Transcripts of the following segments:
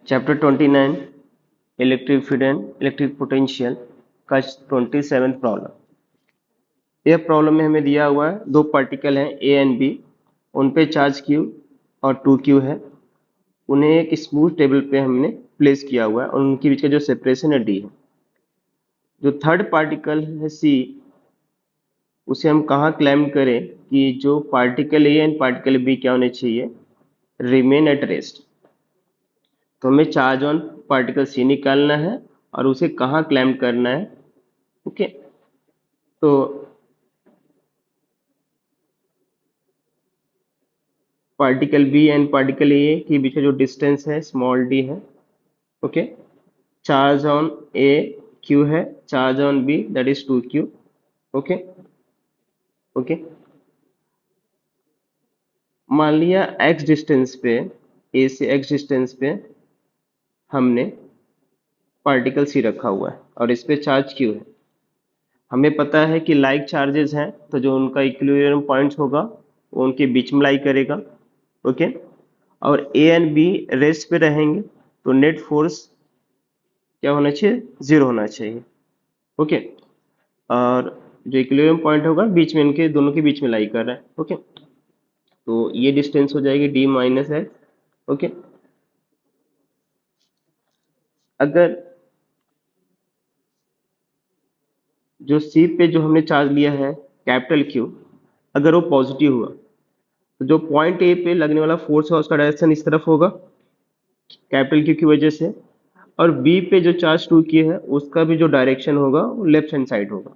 Chapter 29 electric field and electric potential का 27th problem. यह problem में हमें दिया हुआ है दो पार्टिकल हैं ए एंड बी, उन पे चार्ज क्यू और 2q है। उन्हें एक स्मूथ टेबल पे हमने प्लेस किया हुआ है और उनके बीच का जो सेपरेशन है डी है। जो थर्ड पार्टिकल है सी, उसे हम कहाँ क्लेम करें कि जो particle A and particle B क्या होने चाहिए, रिमेन एट रेस्ट। तो हमें चार्ज ऑन पार्टिकल सी निकालना है और उसे कहाँ क्लेम करना है। ओके, तो particle B and particle A के बीच का जो डिस्टेंस है स्मॉल डी है। Okay, charge on A Q है, charge on B that is 2q। Okay okay, मान लिया x डिस्टेंस पे, ए से x डिस्टेंस पे हमने पार्टिकल सी रखा हुआ है और इस पे चार्ज q है। हमें पता है कि लाइक चार्जेस हैं तो जो उनका इक्विलिब्रियम पॉइंट्स होगा वो उनके बीच में लाई करेगा। ओके, और ए एंड बी रेस्ट पे रहेंगे तो नेट फोर्स क्या होना चाहिए, जीरो होना चाहिए। ओके, और जो इक्विलिब्रियम पॉइंट होगा बीच में, इनके दोनों के बीच में लाई कर रहा है। ओके, तो ये डिस्टेंस हो जाएगी डी माइनस एक्स। ओके, अगर जो सी पे जो हमने चार्ज लिया है कैपिटल क्यू, अगर वो पॉजिटिव हुआ तो जो पॉइंट ए पे लगने वाला फोर्स है उसका डायरेक्शन इस तरफ होगा कैपिटल क्यू की वजह से, और बी पे जो चार्ज 2q है उसका भी जो डायरेक्शन होगा वो लेफ्ट हैंड साइड होगा।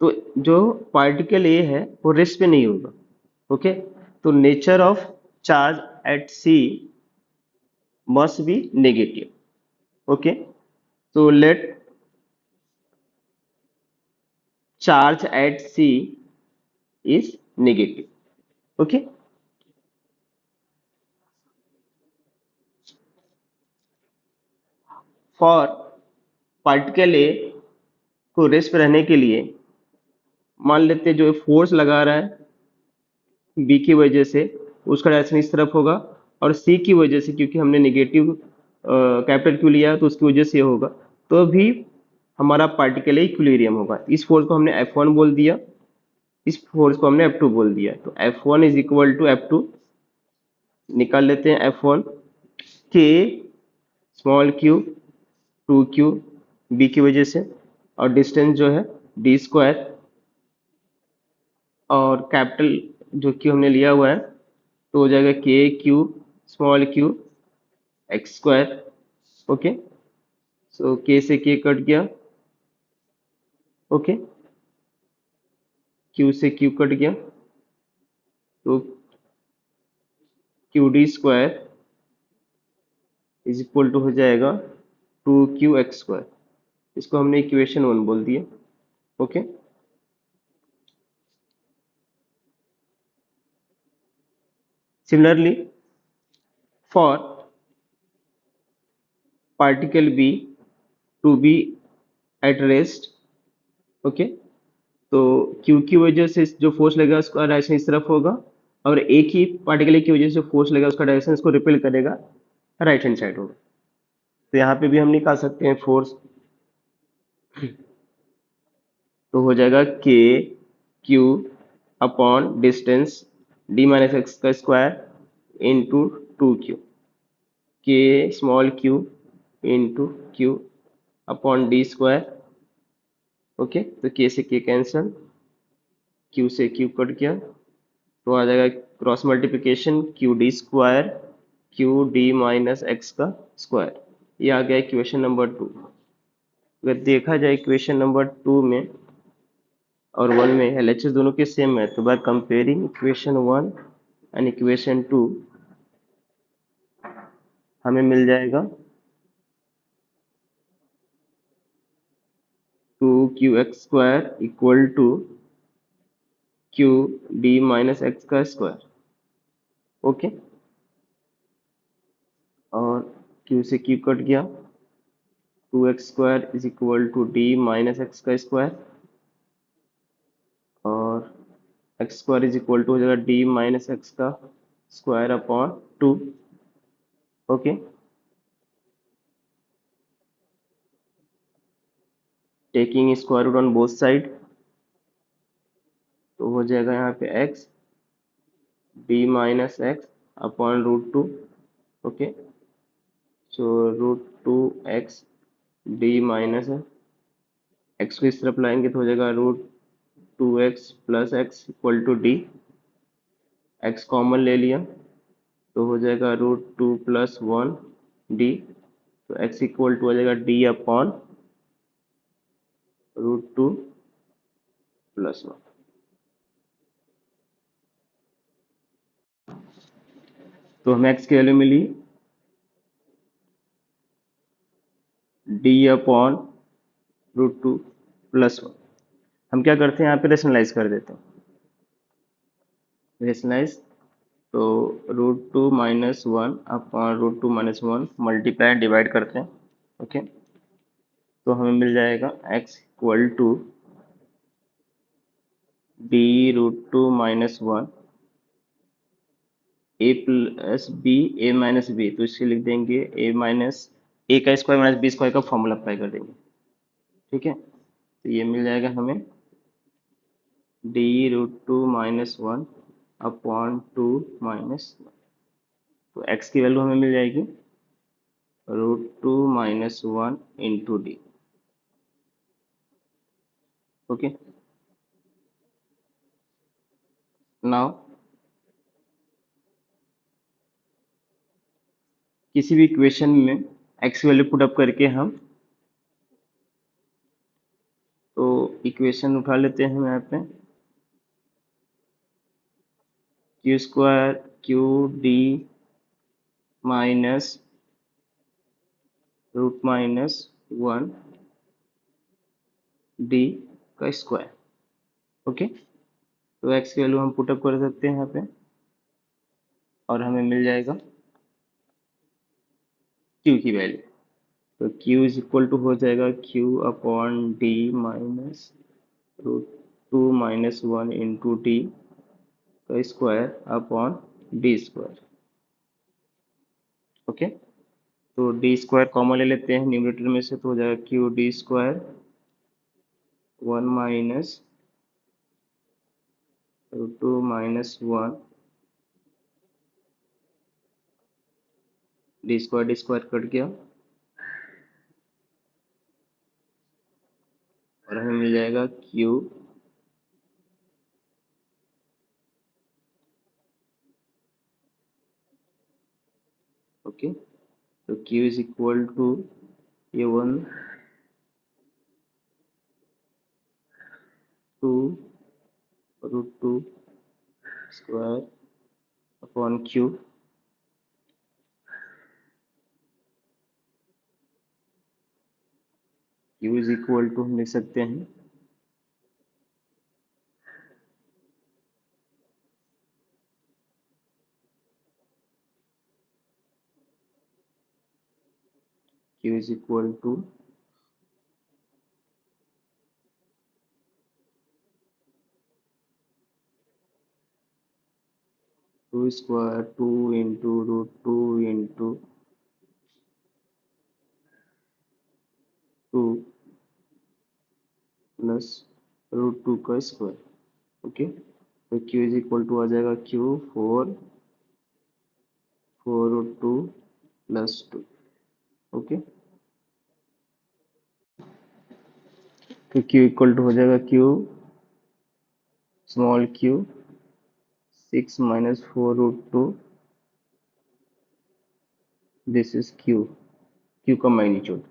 तो जो पार्टिकल ए है वो रेस्ट पे नहीं होगा। ओके, तो nature of charge at C must be negative. Okay, so let charge at C is negative. Okay, for particle A को रेस्ट पे रहने के लिए मान लेते हैं जो फोर्स लगा रहा है B की वजह से उसका डायरेक्शन इस तरफ होगा, और C की वजह से क्योंकि हमने नेगेटिव कैपिटल क्यू लिया तो उसकी वजह से होगा, तो भी हमारा पार्टिकल इक्विलिब्रियम होगा। इस फोर्स को हमने F1 बोल दिया, इस फोर्स को हमने F2 बोल दिया, तो F1 is equal to F2। निकाल लेते हैं F1 के स्मॉल क्यू 2q बी की वजह से, और डिस्टेंस जो है डी स्क्वायर, और कैपिटल जो क्यू हमने लिया हुआ है तो हो जाएगा K Q small Q X square. Okay, so K से के कट गया। ओके, क्यू से क्यू कट गया, तो Q D square is equal to हो जाएगा 2q एक्स स्क्वायर। इसको हमने इक्वेशन 1 बोल दिया। Okay, similarly for particle B to be at rest. Okay, तो क्यू की वजह से जो फोर्स लगेगा उसका डायरेक्शन इस तरफ होगा, और एक ही पार्टिकल की वजह से फोर्स लगेगा उसका डायरेक्शन इसको रिपेल करेगा, राइट हैंड साइड होगा। तो यहाँ पे भी हम निकाल सकते हैं फोर्स, तो हो जाएगा K Q upon distance D minus X का स्क्वायर इंटू 2q, के small Q into Q upon D square. Okay, तो के से के कैंसल, क्यू से क्यू कट गया, तो आ जाएगा cross multiplication Q D square Q D minus X का स्क्वायर। ये आ गया इक्वेशन नंबर 2। अगर देखा जाए इक्वेशन नंबर 2 में और 1 में एलएचएस दोनों के सेम है, तो by comparing equation 1 and equation 2 हमें मिल जाएगा 2q(x) square equal to Q D minus X का स्क्वायर। ओके, और q से q कट गया, 2x square is equal to D minus X का स्क्वायर, और X square is equal to हो जाएगा डी माइनस एक्स का square upon 2। Okay, taking square root on both side, तो हो जाएगा यहाँ पे x b minus X upon root two. Okay, so root two X D minus X को इस तरफ लाएंगे तो हो जाएगा root two X plus X equal to D. X common ले लिया तो हो जाएगा root two plus one D, तो एक्स इक्वल टू हो जाएगा D upon root two plus one. तो हमें एक्स की वैल्यू मिली D upon root two plus one. हम क्या करते हैं यहाँ पे रेशनलाइज कर देते हैं, रेशनलाइज, तो root two minus one upon root two minus one multiply divide करते हैं। ओके, तो हमें मिल जाएगा x equal to D root two minus one A plus B A minus B, तो इससे लिख देंगे ए माइनस ए का स्क्वायर माइनस बी स्क्वायर का फॉर्मूला अप्लाई कर देंगे। ठीक है, तो ये मिल जाएगा हमें D root two minus one upon two minus, तो x की वैल्यू हमें मिल जाएगी root two minus one into D. Okay, now किसी भी इक्वेशन में x वैल्यू पुट अप करके हम तो इक्वेशन उठा लेते हैं हम यहाँ पे Q square Q D minus root minus one D का स्क्वायर। ओके, तो x की वैल्यू हम पुट अप कर सकते हैं यहाँ पे और हमें मिल जाएगा q की वैल्यू, तो q इज इक्वल टू हो जाएगा q upon D minus root two minus one into D का square upon D square. Okay, तो डी स्क्वायर कॉमन ले लेते हैं न्यूमरेटर में से, तो हो जाएगा Q D square one minus root two minus one D square cut गया और हमें मिल जाएगा क्यू ओके, तो क्यू इज इक्वल टू ये one two root two square upon Q, Q is equal to हम लिख सकते हैं Q is equal to two square two into root two into two plus root two का square. Okay, तो Q is equal to आ जाएगा Q four four root two plus two. Okay, तो Q equal to हो जाएगा Q small Q six minus four root two, this is Q, Q का magnitude.